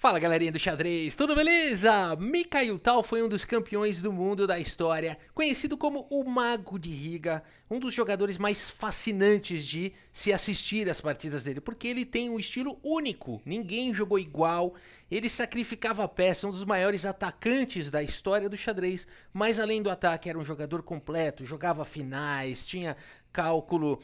Fala galerinha do xadrez, tudo beleza? Mikhail Tal foi um dos campeões do mundo da história, conhecido como o Mago de Riga, um dos jogadores mais fascinantes de se assistir às partidas dele, porque ele tem um estilo único, ninguém jogou igual, ele sacrificava a peça, um dos maiores atacantes da história do xadrez, mas além do ataque era um jogador completo, jogava finais, tinha cálculo,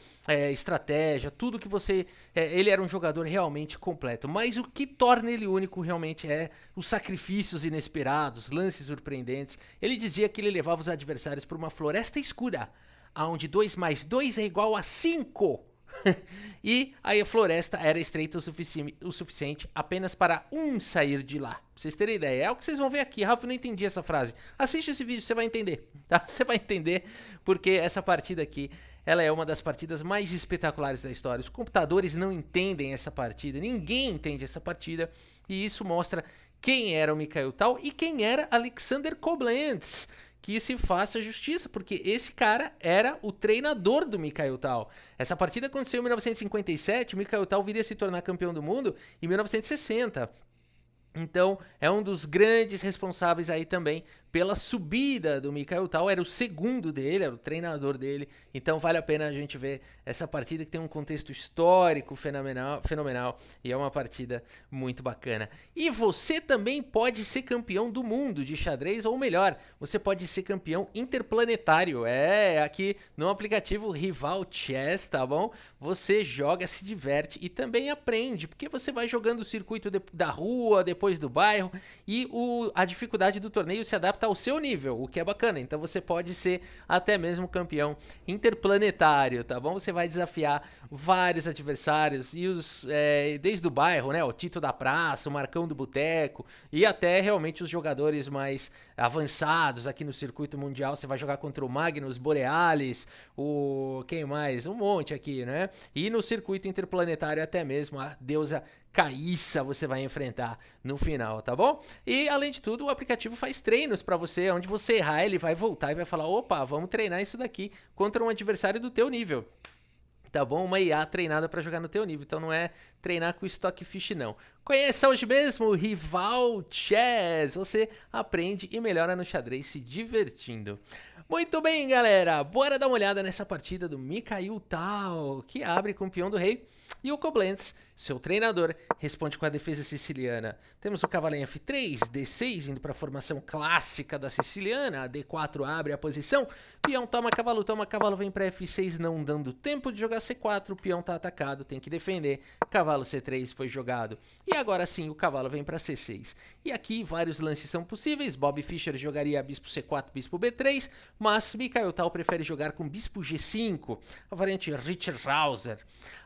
estratégia, tudo que você... ele era um jogador realmente completo, mas o que torna ele único realmente é os sacrifícios inesperados, lances surpreendentes. Ele dizia que ele levava os adversários para uma floresta escura, onde 2 mais 2 é igual a 5. E aí a floresta era estreita o suficiente apenas para um sair de lá. Pra vocês terem ideia, é o que vocês vão ver aqui. Rafa, eu não entendi essa frase. Assiste esse vídeo, você vai entender, tá? Você vai entender porque essa partida aqui, ela é uma das partidas mais espetaculares da história. Os computadores não entendem essa partida, ninguém entende essa partida, e isso mostra quem era o Mikhail Tal e quem era Alexander Koblenz. Que se faça justiça, porque esse cara era o treinador do Mikhail Tal. Essa partida aconteceu em 1957, o Mikhail Tal viria a se tornar campeão do mundo em 1960. Então, é um dos grandes responsáveis aí também pela subida do Mikhail Tal, era o segundo dele, era o treinador dele, então vale a pena a gente ver essa partida que tem um contexto histórico fenomenal e é uma partida muito bacana. E você também pode ser campeão do mundo de xadrez, ou melhor, você pode ser campeão interplanetário, aqui no aplicativo Rival Chess, tá bom? Você joga, se diverte e também aprende, porque você vai jogando o circuito da rua, depois do bairro, e a dificuldade do torneio se adapta ao seu nível, o que é bacana. Então você pode ser até mesmo campeão interplanetário, tá bom? Você vai desafiar vários adversários e desde o bairro, né? O Tito da Praça, o Marcão do Boteco e até realmente os jogadores mais avançados aqui no circuito mundial. Você vai jogar contra o Magnus Borealis, quem mais? Um monte aqui, né? E no circuito interplanetário até mesmo a deusa Caíssa você vai enfrentar no final, tá bom? E além de tudo, o aplicativo faz treinos pra você, onde você errar, ele vai voltar e vai falar: opa, vamos treinar isso daqui contra um adversário do teu nível. Tá bom? Uma IA treinada para jogar no teu nível, então não é treinar com Stockfish não. Conheça hoje mesmo o Rival Chess, você aprende e melhora no xadrez se divertindo. Muito bem, galera, bora dar uma olhada nessa partida do Mikhail Tal, que abre com o peão do rei, e o Koblenz, seu treinador, responde com a defesa siciliana. Temos o cavalo em F3, D6, indo para a formação clássica da siciliana, a D4 abre a posição, peão toma, cavalo vem para F6, não dando tempo de jogar C4, o peão tá atacado, tem que defender, cavalo C3 foi jogado, e agora sim o cavalo vem para C6. E aqui vários lances são possíveis, Bob Fischer jogaria bispo C4, bispo B3, mas Mikhail Tal prefere jogar com bispo G5, a variante Richard Hauser.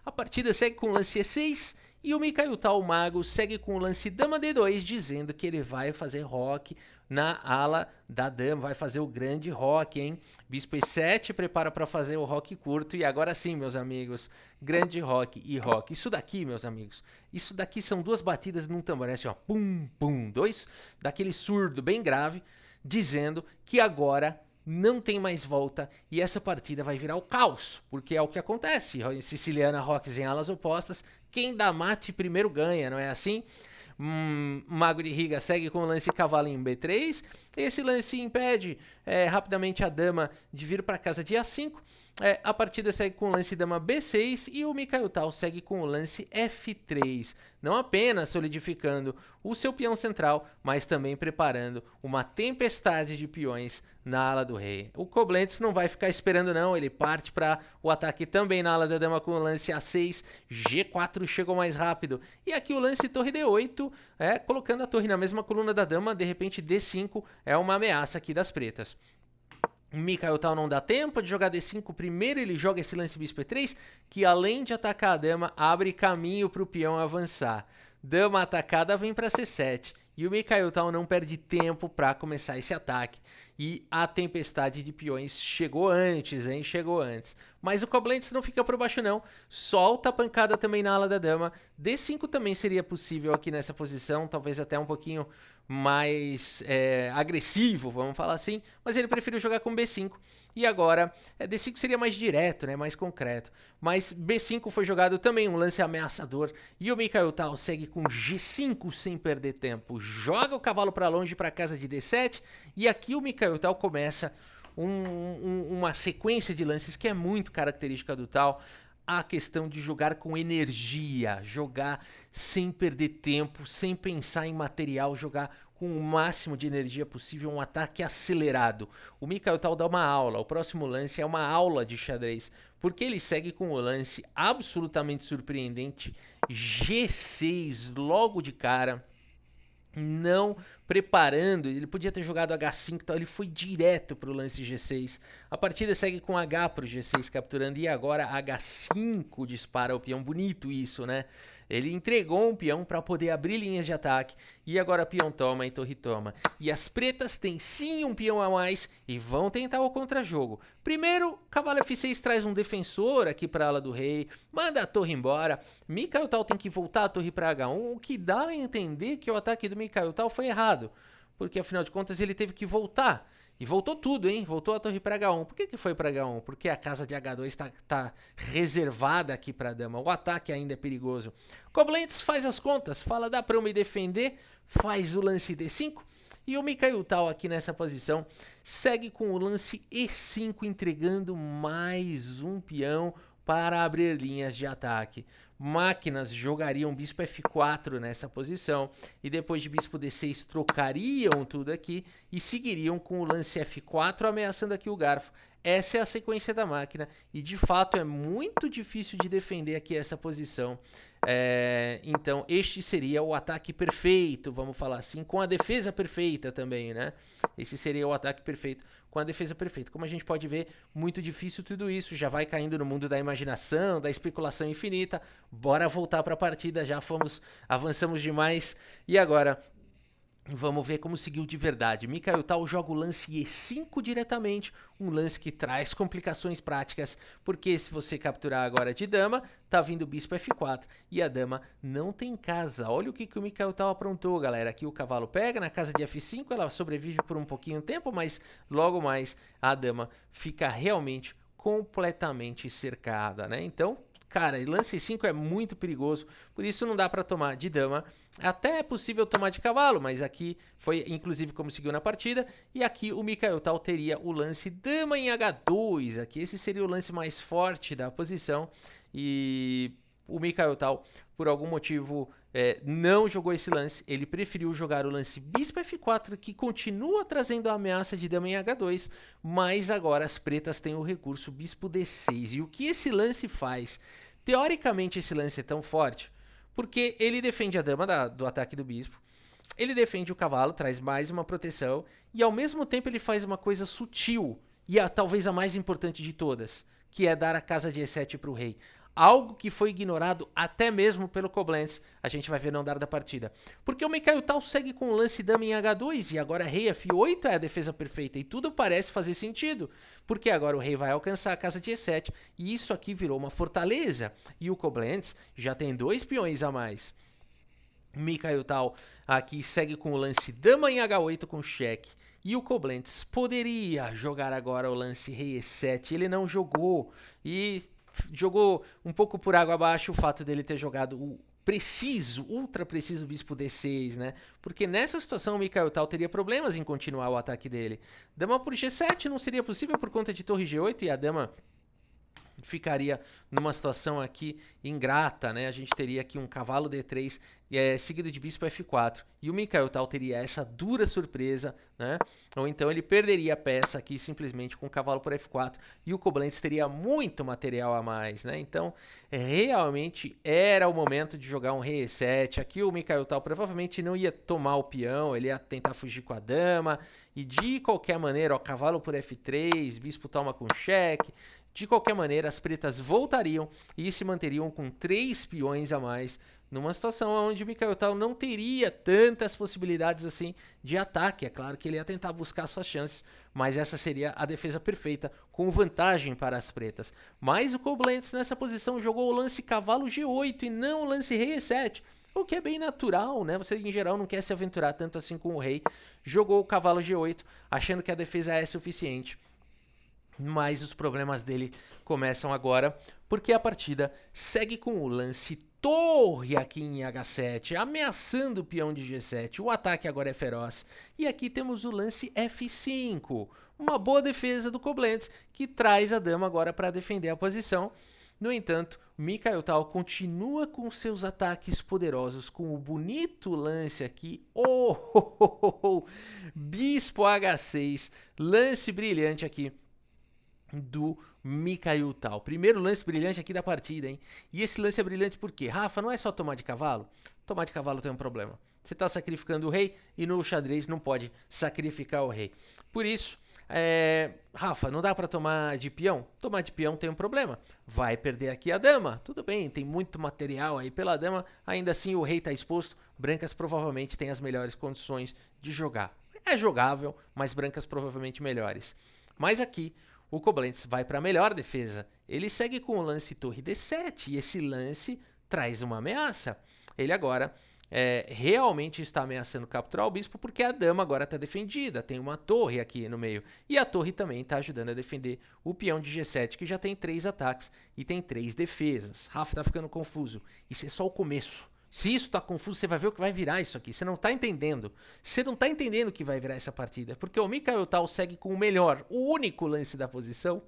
A partida segue com o lance E6 e o Mikhail Tal, o mago, segue com o lance dama D2, dizendo que ele vai fazer roque na ala da dama, vai fazer o grande roque, hein? Bispo E7 prepara para fazer o roque curto e agora sim, meus amigos, grande roque e roque. Isso daqui, meus amigos, isso daqui são duas batidas num tambor, assim, ó, pum, pum, dois, daquele surdo bem grave, dizendo que agora não tem mais volta e essa partida vai virar o caos, porque é o que acontece. Siciliana, roques em alas opostas, quem dá mate primeiro ganha, não é assim? Mago de Riga segue com o lance cavalo em B3. Esse lance impede rapidamente a dama de vir para casa de A5. A partida segue com o lance dama B6 e o Mikhail Tal segue com o lance F3. Não apenas solidificando o seu peão central, mas também preparando uma tempestade de peões na ala do rei. O Koblenz não vai ficar esperando não, ele parte para o ataque também na ala da dama com o lance A6, G4 chegou mais rápido. E aqui o lance torre D8, colocando a torre na mesma coluna da dama, de repente D5 é uma ameaça aqui das pretas. Mikhail Tal não dá tempo de jogar D5, primeiro ele joga esse lance bispo E3, que além de atacar a dama, abre caminho para o peão avançar. Dama atacada vem para C7, E o Mikhail Tal não perde tempo para começar esse ataque. E a tempestade de peões chegou antes, hein? Chegou antes. Mas o Koblenz não fica por baixo não. Solta a pancada também na ala da dama. D5 também seria possível aqui nessa posição. Talvez até um pouquinho mais agressivo, vamos falar assim. Mas ele preferiu jogar com B5. E agora, D5 seria mais direto, né? Mais concreto. Mas B5 foi jogado também um lance ameaçador. E o Mikhail Tal segue com G5 sem perder tempo. Joga o cavalo para longe para casa de D7. E aqui o Mikhail Tal começa uma sequência de lances que é muito característica do Tal. A questão de jogar com energia, jogar sem perder tempo, sem pensar em material, jogar com o máximo de energia possível, um ataque acelerado. O Mikhail Tal dá uma aula, o próximo lance é uma aula de xadrez, porque ele segue com o lance absolutamente surpreendente, G6 logo de cara, não preparando, ele podia ter jogado H5, então ele foi direto para o lance G6. A partida segue com H para o G6 capturando e agora H5 dispara o peão. Bonito isso, né? Ele entregou um peão para poder abrir linhas de ataque e agora peão toma e torre toma. E as pretas têm sim um peão a mais e vão tentar o contra-jogo. Primeiro, cavalo F6 traz um defensor aqui para a ala do rei, manda a torre embora. Mikhail Tal tem que voltar a torre para H1, o que dá a entender que o ataque do Mikhail Tal foi errado, porque afinal de contas ele teve que voltar. E voltou tudo, hein? Voltou a torre para H1. Por que foi para H1? Porque a casa de H2 tá reservada aqui para a dama. O ataque ainda é perigoso. Koblenz faz as contas, fala, dá para eu me defender, faz o lance D5. E o Mikhail Tal aqui nessa posição segue com o lance E5, entregando mais um peão para abrir linhas de ataque. Máquinas jogariam bispo F4 nessa posição e depois de bispo D6 trocariam tudo aqui e seguiriam com o lance F4 ameaçando aqui o garfo. Essa é a sequência da máquina e de fato é muito difícil de defender aqui essa posição. Então este seria o ataque perfeito, vamos falar assim, com a defesa perfeita também, né? Esse seria o ataque perfeito com a defesa perfeita. Como a gente pode ver, muito difícil tudo isso, já vai caindo no mundo da imaginação, da especulação infinita. Bora voltar para a partida, avançamos demais. E agora, vamos ver como seguiu de verdade. Mikhail Tal joga o lance E5 diretamente, um lance que traz complicações práticas, porque se você capturar agora de dama, tá vindo bispo F4 e a dama não tem casa. Olha o que o Mikhail Tal aprontou, galera. Aqui o cavalo pega na casa de F5, ela sobrevive por um pouquinho de tempo, mas logo mais a dama fica realmente completamente cercada, né? Então, cara, lance 5 é muito perigoso, por isso não dá para tomar de dama. Até é possível tomar de cavalo, mas aqui foi inclusive como seguiu na partida. E aqui o Mikhail Tal teria o lance dama em H2. Aqui esse seria o lance mais forte da posição. E o Mikhail Tal, por algum motivo, não jogou esse lance. Ele preferiu jogar o lance bispo F4, que continua trazendo a ameaça de dama em H2. Mas agora as pretas têm o recurso bispo D6. E o que esse lance faz? Teoricamente esse lance é tão forte porque ele defende a dama do ataque do bispo, ele defende o cavalo, traz mais uma proteção e ao mesmo tempo ele faz uma coisa sutil e talvez a mais importante de todas, que é dar a casa de E7 para o rei. Algo que foi ignorado até mesmo pelo Koblenz, a gente vai ver no andar da partida. Porque o Mikhail Tal segue com o lance dama em H2 e agora rei F8 é a defesa perfeita e tudo parece fazer sentido, porque agora o rei vai alcançar a casa de E7 e isso aqui virou uma fortaleza e o Koblenz já tem 2 peões a mais. Mikhail Tal aqui segue com o lance dama em H8 com cheque. E o Koblenz poderia jogar agora o lance rei E7, ele não jogou e jogou um pouco por água abaixo o fato dele ter jogado o ultra preciso bispo D6, né? Porque nessa situação o Mikhail Tal teria problemas em continuar o ataque dele. Dama por G7 não seria possível por conta de torre G8 e a dama ficaria numa situação aqui ingrata, né? A gente teria aqui um cavalo D3 seguido de bispo F4 e o Mikhail Tal teria essa dura surpresa, né? Ou então ele perderia a peça aqui simplesmente com o cavalo por F4 e o Koblenz teria muito material a mais, né? Então realmente era o momento de jogar um rei E7. Aqui o Mikhail Tal provavelmente não ia tomar o peão, ele ia tentar fugir com a dama e de qualquer maneira, ó, cavalo por F3, bispo toma com cheque. De qualquer maneira, as pretas voltariam e se manteriam com 3 peões a mais, numa situação onde o Mikhail Tal não teria tantas possibilidades assim de ataque. É claro que ele ia tentar buscar suas chances, mas essa seria a defesa perfeita, com vantagem para as pretas. Mas o Koblenz nessa posição jogou o lance cavalo G8 e não o lance rei E7. O que é bem natural, né? Você, em geral, não quer se aventurar tanto assim com o rei. Jogou o cavalo G8, achando que a defesa é suficiente. Mas os problemas dele começam agora, porque a partida segue com o lance torre aqui em H7, ameaçando o peão de G7. O ataque agora é feroz. E aqui temos o lance F5. Uma boa defesa do Koblenz, que traz a dama agora para defender a posição. No entanto, Mikhail Tal continua com seus ataques poderosos, com o bonito lance aqui. Bispo H6, lance brilhante aqui do Mikhail Tal. Primeiro lance brilhante aqui da partida, hein? E esse lance é brilhante por quê? Rafa, não é só tomar de cavalo? Tomar de cavalo tem um problema. Você está sacrificando o rei e no xadrez não pode sacrificar o rei. Por isso, Rafa, não dá para tomar de peão? Tomar de peão tem um problema. Vai perder aqui a dama. Tudo bem, tem muito material aí pela dama. Ainda assim, o rei está exposto. Brancas provavelmente têm as melhores condições de jogar. É jogável, mas brancas provavelmente melhores. Mas aqui, o Koblenz vai para a melhor defesa. Ele segue com o lance torre D7 e esse lance traz uma ameaça. Ele agora realmente está ameaçando capturar o bispo porque a dama agora está defendida. Tem uma torre aqui no meio. E a torre também está ajudando a defender o peão de G7, que já tem 3 ataques e tem 3 defesas. Rafa está ficando confuso. Isso é só o começo. Se isso tá confuso, você vai ver o que vai virar isso aqui. Você não tá entendendo. Você não tá entendendo o que vai virar essa partida. Porque o Mikhail Tal segue com o melhor, o único lance da posição.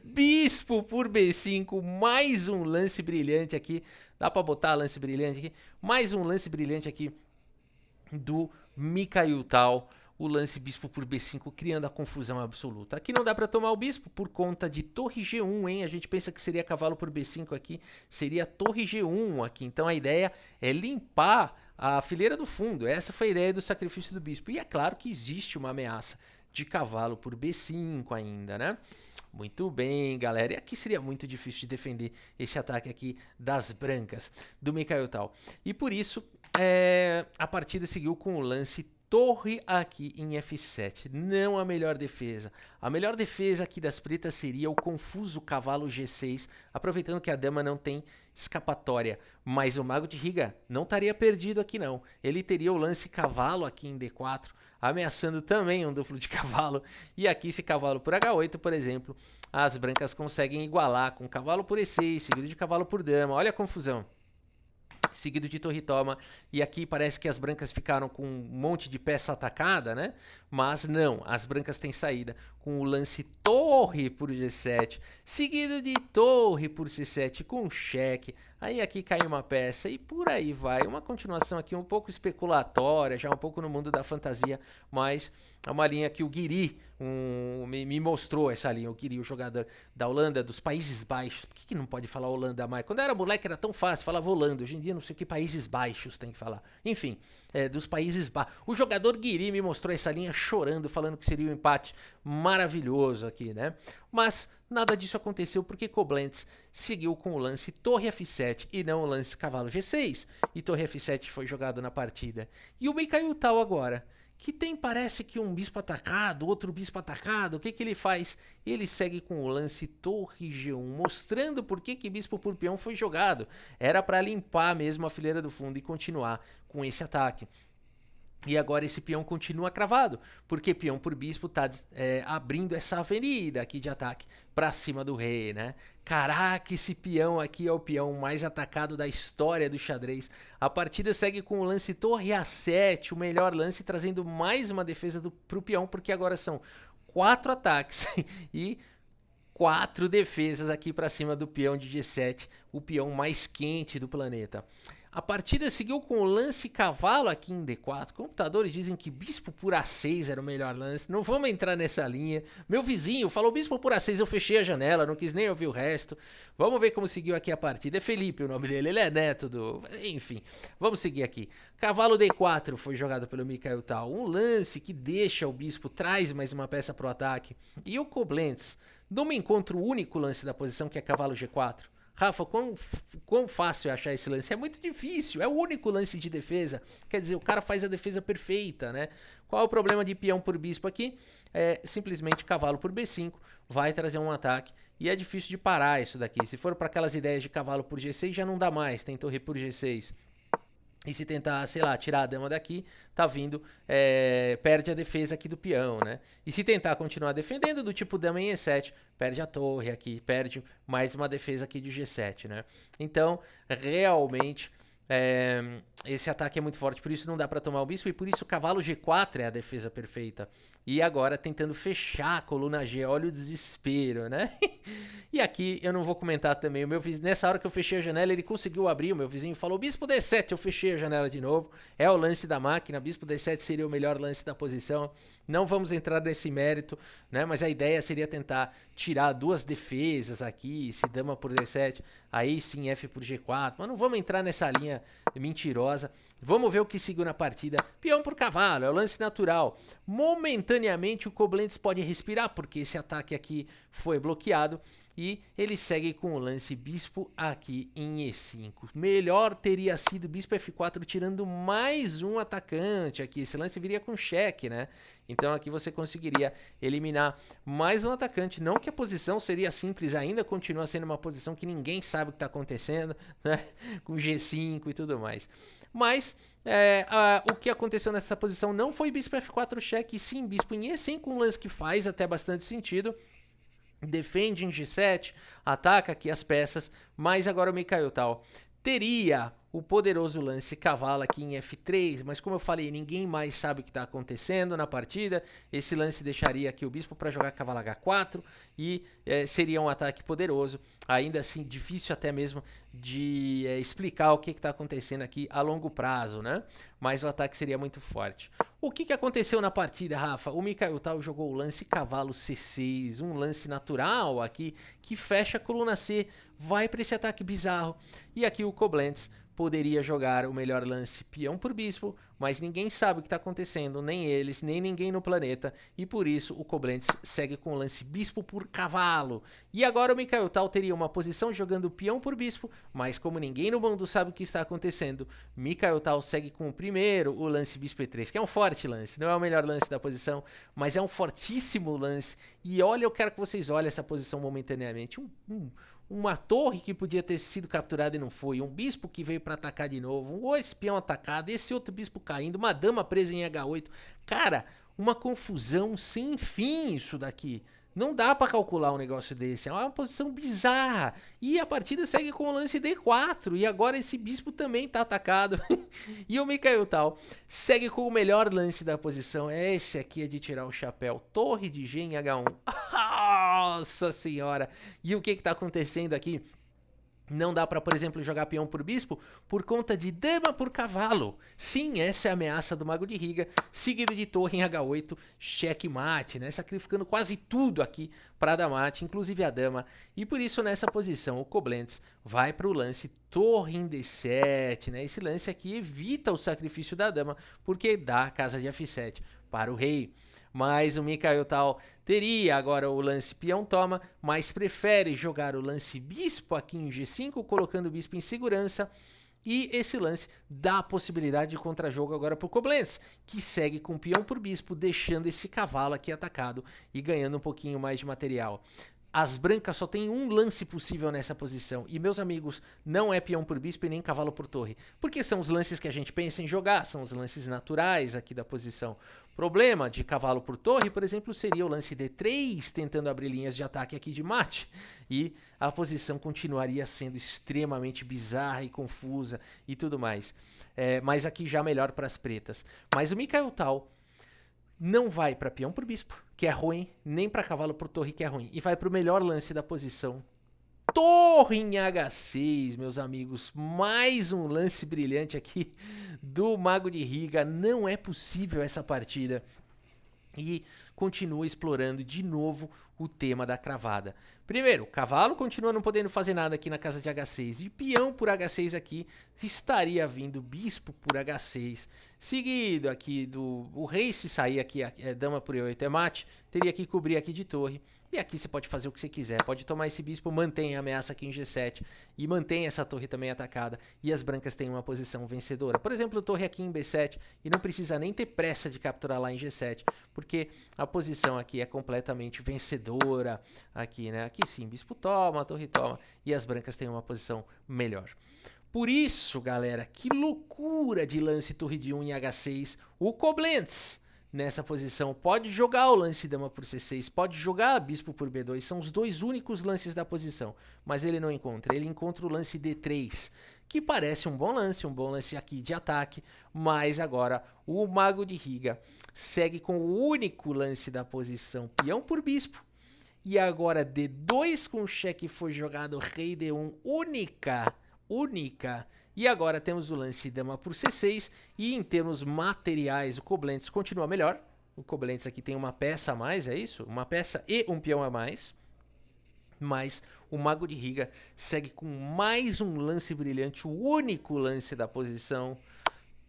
Bispo por B5, mais um lance brilhante aqui. Dá pra botar lance brilhante aqui? Mais um lance brilhante aqui do Mikhail Tal. O lance bispo por B5, criando a confusão absoluta. Aqui não dá para tomar o bispo por conta de torre G1, hein? A gente pensa que seria cavalo por B5 aqui, seria torre G1 aqui. Então a ideia é limpar a fileira do fundo. Essa foi a ideia do sacrifício do bispo. E é claro que existe uma ameaça de cavalo por B5 ainda, né? Muito bem, galera. E aqui seria muito difícil de defender esse ataque aqui das brancas do Mikhail Tal. E por isso, a partida seguiu com o lance torre aqui em F7, não a melhor defesa. A melhor defesa aqui das pretas seria o confuso cavalo G6, aproveitando que a dama não tem escapatória. Mas o mago de Riga não estaria perdido aqui não. Ele teria o lance cavalo aqui em D4, ameaçando também um duplo de cavalo. E aqui esse cavalo por H8, por exemplo, as brancas conseguem igualar com cavalo por E6, seguido de cavalo por dama. Olha a confusão. Seguido de torre toma, e aqui parece que as brancas ficaram com um monte de peça atacada, né? Mas não, as brancas têm saída com o lance torre por G7, seguido de torre por C7 com cheque. Aí aqui cai uma peça e por aí vai. Uma continuação aqui um pouco especulatória, já um pouco no mundo da fantasia, mas é uma linha que o Guiri me mostrou essa linha. O Guiri, o jogador da Holanda, dos Países Baixos. Por que não pode falar Holanda mais? Quando eu era moleque era tão fácil, falava Holanda. Hoje em dia não sei o que Países Baixos tem que falar. Enfim, dos Países Baixos. O jogador Guiri me mostrou essa linha chorando, falando que seria um empate maravilhoso aqui, né? Mas nada disso aconteceu porque Koblenz seguiu com o lance torre F7 e não o lance cavalo G6. E torre F7 foi jogado na partida. E o Mikhail Tal agora, que tem, parece que um bispo atacado, outro bispo atacado, o que ele faz? Ele segue com o lance torre G1, mostrando por que bispo por peão foi jogado. Era para limpar mesmo a fileira do fundo e continuar com esse ataque. E agora esse peão continua cravado, porque peão por bispo tá abrindo essa avenida aqui de ataque para cima do rei, né? Caraca, esse peão aqui é o peão mais atacado da história do xadrez. A partida segue com o lance torre A7, o melhor lance, trazendo mais uma defesa pro peão, porque agora são 4 ataques e 4 defesas aqui para cima do peão de G7, o peão mais quente do planeta. A partida seguiu com o lance cavalo aqui em D4. Computadores dizem que bispo por A6 era o melhor lance. Não vamos entrar nessa linha. Meu vizinho falou bispo por A6, eu fechei a janela, não quis nem ouvir o resto. Vamos ver como seguiu aqui a partida. É Felipe o nome dele, ele é neto do... Enfim, vamos seguir aqui. Cavalo D4 foi jogado pelo Mikhail Tal. Um lance que deixa o bispo, traz mais uma peça pro ataque. E o Koblenz, Não me encontro o único lance da posição, que é cavalo G4. Rafa, quão fácil é achar esse lance? É muito difícil, é o único lance de defesa. Quer dizer, o cara faz a defesa perfeita, né? Qual é o problema de peão por bispo aqui? É simplesmente cavalo por B5, vai trazer um ataque. E é difícil de parar isso daqui. Se for para aquelas ideias de cavalo por G6, já não dá mais, tem torre por G6. E se tentar, sei lá, tirar a dama daqui, tá vindo, perde a defesa aqui do peão, né? E se tentar continuar defendendo, do tipo dama em E7, perde a torre aqui, perde mais uma defesa aqui de G7, né? Então, realmente, esse ataque é muito forte, por isso não dá pra tomar o bispo, e por isso o cavalo G4 é a defesa perfeita. E agora tentando fechar a coluna G, olha o desespero, né? E aqui eu não vou comentar também, o meu vizinho, nessa hora que eu fechei a janela, ele conseguiu abrir, o meu vizinho falou, bispo D7, eu fechei a janela de novo, é o lance da máquina, bispo D7 seria o melhor lance da posição, não vamos entrar nesse mérito, né? Mas a ideia seria tentar tirar duas defesas aqui, se dama por D7, aí sim F por G4, mas não vamos entrar nessa linha mentirosa. Vamos ver o que seguiu na partida. Peão por cavalo, é o lance natural. Momentaneamente o Koblenz pode respirar, porque esse ataque aqui foi bloqueado. E ele segue com o lance bispo aqui em E5. Melhor teria sido bispo F4 tirando mais um atacante aqui. Esse lance viria com cheque, né? Então aqui você conseguiria eliminar mais um atacante. Não que a posição seria simples ainda, continua sendo uma posição que ninguém sabe o que está acontecendo, né? Com G5 e tudo mais. Mas o que aconteceu nessa posição não foi bispo F4 cheque, e sim bispo em E5, um lance que faz até bastante sentido. Defende em G7, ataca aqui as peças, mas agora o Mikhail Tal teria o poderoso lance cavalo aqui em F3, mas como eu falei, ninguém mais sabe o que está acontecendo na partida. Esse lance deixaria aqui o bispo para jogar cavalo H4 e seria um ataque poderoso. Ainda assim, difícil até mesmo de explicar o que está acontecendo aqui a longo prazo, né? Mas o ataque seria muito forte. O que aconteceu na partida, Rafa? O Mikhail Tal jogou o lance cavalo C6, um lance natural aqui que fecha a coluna C, vai para esse ataque bizarro. E aqui o Koblenz poderia jogar o melhor lance peão por bispo, mas ninguém sabe o que está acontecendo, nem eles, nem ninguém no planeta, e por isso o Koblenz segue com o lance bispo por cavalo. E agora o Mikhail Tal teria uma posição jogando peão por bispo, mas como ninguém no mundo sabe o que está acontecendo, Mikhail Tal segue com o primeiro, o lance bispo E3, que é um forte lance, não é o melhor lance da posição, mas é um fortíssimo lance. E olha, eu quero que vocês olhem essa posição momentaneamente, uma torre que podia ter sido capturada e não foi, um bispo que veio para atacar de novo, esse peão atacado, esse outro bispo caindo, uma dama presa em H8. Cara, uma confusão sem fim isso daqui. Não dá para calcular um negócio desse, é uma posição bizarra. E a partida segue com o lance D4, e agora esse bispo também tá atacado. E o Mikhail Tal segue com o melhor lance da posição, esse aqui é de tirar o chapéu, torre de G em H1. Nossa senhora! E o que tá acontecendo aqui? Não dá para, por exemplo, jogar peão por bispo por conta de dama por cavalo. Sim, essa é a ameaça do Mago de Riga, seguido de torre em H8, checkmate, né? Sacrificando quase tudo aqui para dar mate, inclusive a dama. E por isso, nessa posição, o Koblenz vai para o lance torre em D7, né? Esse lance aqui evita o sacrifício da dama, porque dá a casa de F7 para o rei. Mas o Mikhail Tal teria agora o lance peão toma, mas prefere jogar o lance bispo aqui em G5, colocando o bispo em segurança. E esse lance dá a possibilidade de contra-jogo agora para o Koblenz, que segue com peão por bispo, deixando esse cavalo aqui atacado e ganhando um pouquinho mais de material. As brancas só tem um lance possível nessa posição. E, meus amigos, não é peão por bispo e nem cavalo por torre. Porque são os lances que a gente pensa em jogar, são os lances naturais aqui da posição. Problema de cavalo por torre, por exemplo, seria o lance D3, tentando abrir linhas de ataque aqui de mate. E a posição continuaria sendo extremamente bizarra e confusa e tudo mais. Mas aqui já melhor para as pretas. Mas o Mikhail Tal não vai para peão por bispo, que é ruim, nem para cavalo por torre, que é ruim. E vai para o melhor lance da posição. Torre em H6, meus amigos. Mais um lance brilhante aqui do Mago de Riga. Não é possível essa partida. E continua explorando de novo o tema da cravada. Primeiro, cavalo continua não podendo fazer nada aqui na casa de H6. E peão por H6 aqui, estaria vindo bispo por H6. Seguido aqui o rei, se sair aqui, dama por E8 é mate, teria que cobrir aqui de torre. E aqui você pode fazer o que você quiser. Pode tomar esse bispo, mantém a ameaça aqui em G7. E mantém essa torre também atacada. E as brancas têm uma posição vencedora. Por exemplo, torre aqui em B7. E não precisa nem ter pressa de capturar lá em G7. Porque a posição aqui é completamente vencedora. Aqui, né? Aqui sim, bispo toma, a torre toma. E as brancas têm uma posição melhor. Por isso, galera, que loucura de lance torre de 1 em H6. O Koblenz, nessa posição, pode jogar o lance dama por C6, pode jogar bispo por B2, são os dois únicos lances da posição, mas ele não encontra, ele encontra o lance D3, que parece um bom lance aqui de ataque, mas agora o mago de Riga segue com o único lance da posição, peão por bispo, e agora D2 com cheque foi jogado, rei D1, única, e agora temos o lance dama por C6, e em termos materiais, o Koblenz continua melhor. O Koblenz aqui tem uma peça a mais, é isso? Uma peça e um peão a mais. Mas o mago de Riga segue com mais um lance brilhante, o único lance da posição.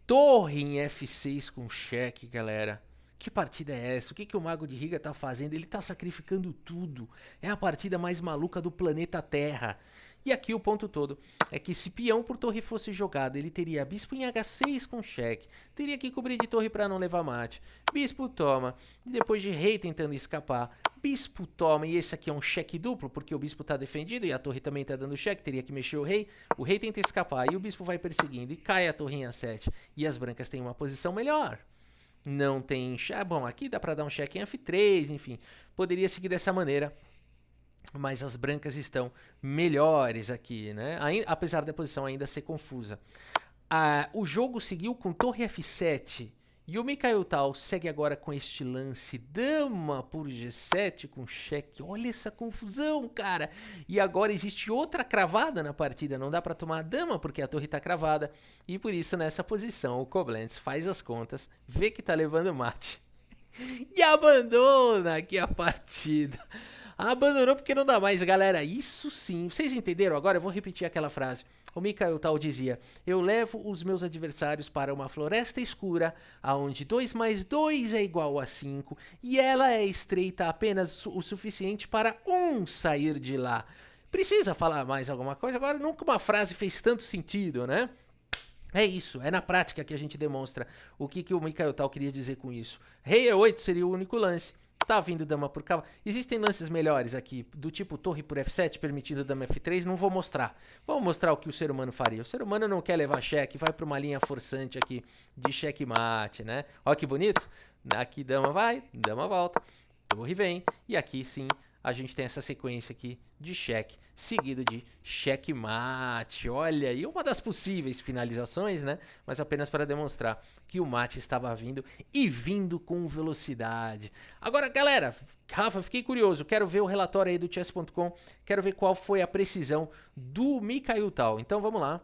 Torre em F6 com cheque, galera. Que partida é essa? O que o mago de Riga tá fazendo? Ele tá sacrificando tudo. É a partida mais maluca do planeta Terra. E aqui o ponto todo é que se peão por torre fosse jogado, ele teria bispo em H6 com cheque. Teria que cobrir de torre para não levar mate. Bispo toma. E depois de rei tentando escapar, bispo toma. E esse aqui é um cheque duplo, porque o bispo tá defendido e a torre também tá dando cheque. Teria que mexer o rei. O rei tenta escapar e o bispo vai perseguindo. E cai a torre em A7. E as brancas têm uma posição melhor. Não tem... Bom, aqui dá para dar um cheque em F3, enfim. Poderia seguir dessa maneira. Mas as brancas estão melhores aqui, né? Apesar da posição ainda ser confusa. O jogo seguiu com torre F7. E o Mikhail Tal segue agora com este lance. Dama por G7 com cheque. Olha essa confusão, cara. E agora existe outra cravada na partida. Não dá para tomar a dama porque a torre está cravada. E por isso nessa posição o Koblenz faz as contas. Vê que tá levando mate. E abandona aqui a partida. Abandonou porque não dá mais, galera. Isso sim. Vocês entenderam agora? Eu vou repetir aquela frase. O Mikhail Tal dizia: eu levo os meus adversários para uma floresta escura, aonde 2 mais 2 é igual a 5, e ela é estreita apenas o suficiente para um sair de lá. Precisa falar mais alguma coisa? Agora, nunca uma frase fez tanto sentido, né? É isso, é na prática que a gente demonstra o que o Mikhail Tal queria dizer com isso. Rei E8 seria o único lance. Tá vindo dama por cavalo. Existem lances melhores aqui, do tipo torre por F7, permitindo dama F3, não vou mostrar. Vamos mostrar o que o ser humano faria. O ser humano não quer levar cheque, vai para uma linha forçante aqui de checkmate, né? Olha que bonito. Aqui dama vai, dama volta, torre vem, e aqui sim a gente tem essa sequência aqui de cheque, seguido de checkmate. Olha aí, uma das possíveis finalizações, né? Mas apenas para demonstrar que o mate estava vindo e vindo com velocidade. Agora, galera, Rafa, fiquei curioso. Quero ver o relatório aí do chess.com. Quero ver qual foi a precisão do Mikhail Tal. Então, vamos lá.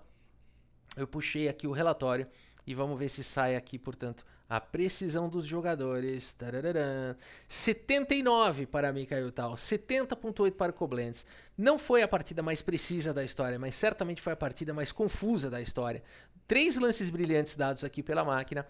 Eu puxei aqui o relatório e vamos ver se sai aqui, portanto, a precisão dos jogadores. Tarararã. 79 para Mikhail Tal, 70.8 para o Koblenz. Não foi a partida mais precisa da história, mas certamente foi a partida mais confusa da história. 3 lances brilhantes dados aqui pela máquina.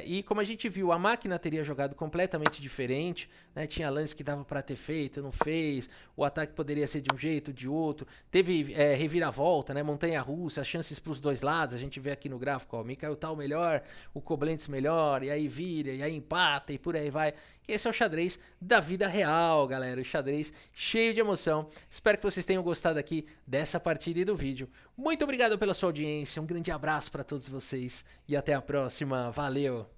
E como a gente viu, a máquina teria jogado completamente diferente, né? Tinha lance que dava para ter feito, não fez. O ataque poderia ser de um jeito, de outro. Teve reviravolta, né? Montanha-russa, chances para os dois lados. A gente vê aqui no gráfico, ó, o Mikhail Tal melhor, o Koblenz melhor, e aí vira, e aí empata, e por aí vai. Esse é o xadrez da vida real, galera. O xadrez cheio de emoção. Espero que vocês tenham gostado aqui dessa partida e do vídeo. Muito obrigado pela sua audiência. Um grande abraço para todos vocês e até a próxima. Valeu!